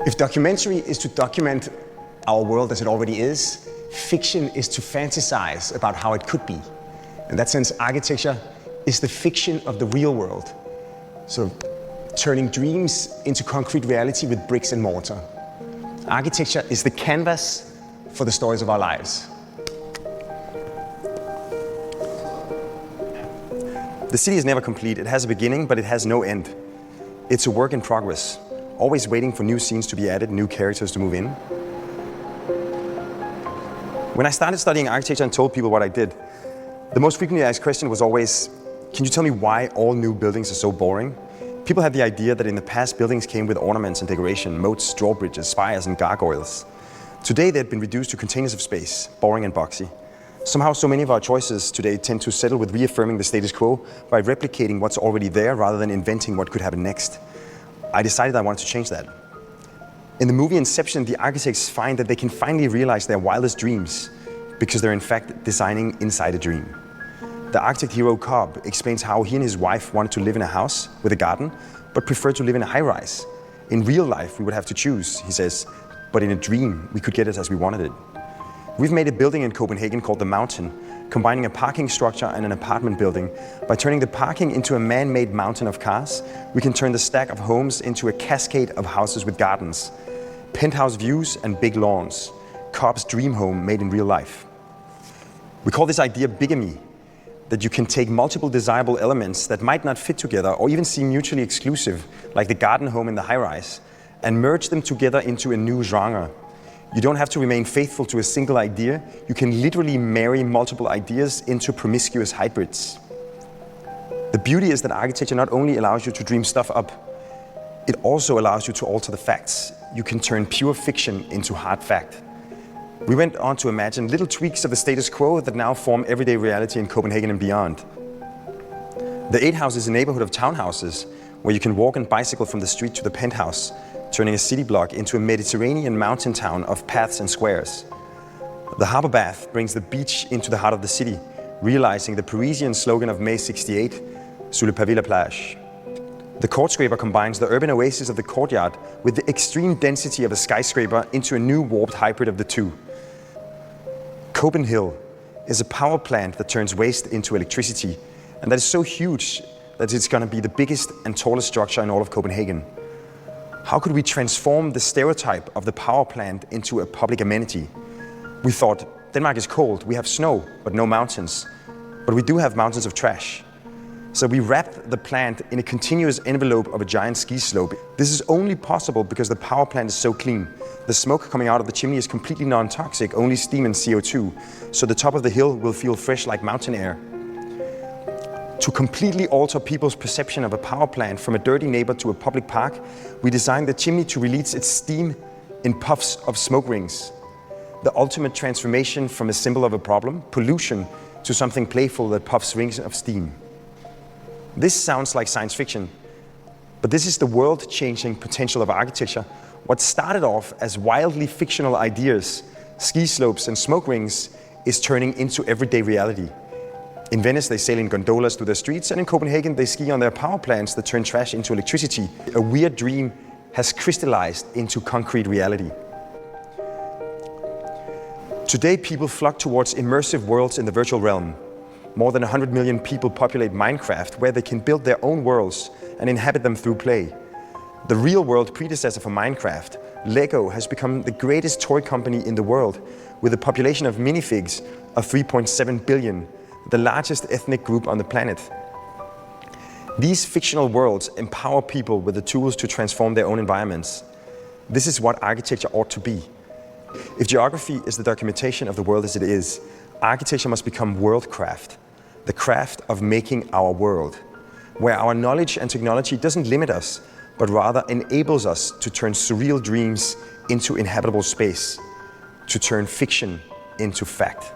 If documentary is to document our world as it already is, fiction is to fantasize about how it could be. In that sense, architecture is the fiction of the real world. So turning dreams into concrete reality with bricks and mortar. Architecture is the canvas for the stories of our lives. The city is never complete. It has a beginning, but it has no end. It's a work in progress, always waiting for new scenes to be added, new characters to move in. When I started studying architecture and told people what I did, the most frequently asked question was always, can you tell me why all new buildings are so boring? People had the idea that in the past buildings came with ornaments and decoration, moats, drawbridges, spires and gargoyles. Today they had been reduced to containers of space, boring and boxy. Somehow so many of our choices today tend to settle with reaffirming the status quo by replicating what's already there rather than inventing what could happen next. I decided I wanted to change that. In the movie Inception, the architects find that they can finally realize their wildest dreams because they're in fact designing inside a dream. The architect hero Cobb explains how he and his wife wanted to live in a house with a garden, but preferred to live in a high-rise. In real life, we would have to choose, he says, but in a dream, we could get it as we wanted it. We've made a building in Copenhagen called The Mountain, combining a parking structure and an apartment building. By turning the parking into a man-made mountain of cars, we can turn the stack of homes into a cascade of houses with gardens, penthouse views and big lawns. Cobb's dream home made in real life. We call this idea bigamy, that you can take multiple desirable elements that might not fit together or even seem mutually exclusive, like the garden home and the high-rise, and merge them together into a new genre. You don't have to remain faithful to a single idea. You can literally marry multiple ideas into promiscuous hybrids. The beauty is that architecture not only allows you to dream stuff up, it also allows you to alter the facts. You can turn pure fiction into hard fact. We went on to imagine little tweaks of the status quo that now form everyday reality in Copenhagen and beyond. The 8 House is a neighborhood of townhouses where you can walk and bicycle from the street to the penthouse, turning a city block into a Mediterranean mountain town of paths and squares. The Harbour Bath brings the beach into the heart of the city, realizing the Parisian slogan of May 68, "Sous le pavé la plage." The Courtscraper combines the urban oasis of the courtyard with the extreme density of a skyscraper into a new warped hybrid of the two. Copenhill is a power plant that turns waste into electricity, and that is so huge that it's going to be the biggest and tallest structure in all of Copenhagen. How could we transform the stereotype of the power plant into a public amenity? We thought, Denmark is cold, we have snow, but no mountains. But we do have mountains of trash. So we wrapped the plant in a continuous envelope of a giant ski slope. This is only possible because the power plant is so clean. The smoke coming out of the chimney is completely non-toxic, only steam and CO2. So the top of the hill will feel fresh like mountain air. To completely alter people's perception of a power plant from a dirty neighbor to a public park, we designed the chimney to release its steam in puffs of smoke rings. The ultimate transformation from a symbol of a problem, pollution, to something playful that puffs rings of steam. This sounds like science fiction, but this is the world-changing potential of architecture. What started off as wildly fictional ideas, ski slopes and smoke rings, is turning into everyday reality. In Venice, they sail in gondolas through their streets, and in Copenhagen, they ski on their power plants that turn trash into electricity. A weird dream has crystallized into concrete reality. Today, people flock towards immersive worlds in the virtual realm. More than 100 million people populate Minecraft, where they can build their own worlds and inhabit them through play. The real-world predecessor for Minecraft, Lego, has become the greatest toy company in the world, with a population of minifigs of 3.7 billion. The largest ethnic group on the planet. These fictional worlds empower people with the tools to transform their own environments. This is what architecture ought to be. If geography is the documentation of the world as it is, architecture must become worldcraft, the craft of making our world, where our knowledge and technology doesn't limit us, but rather enables us to turn surreal dreams into inhabitable space, to turn fiction into fact.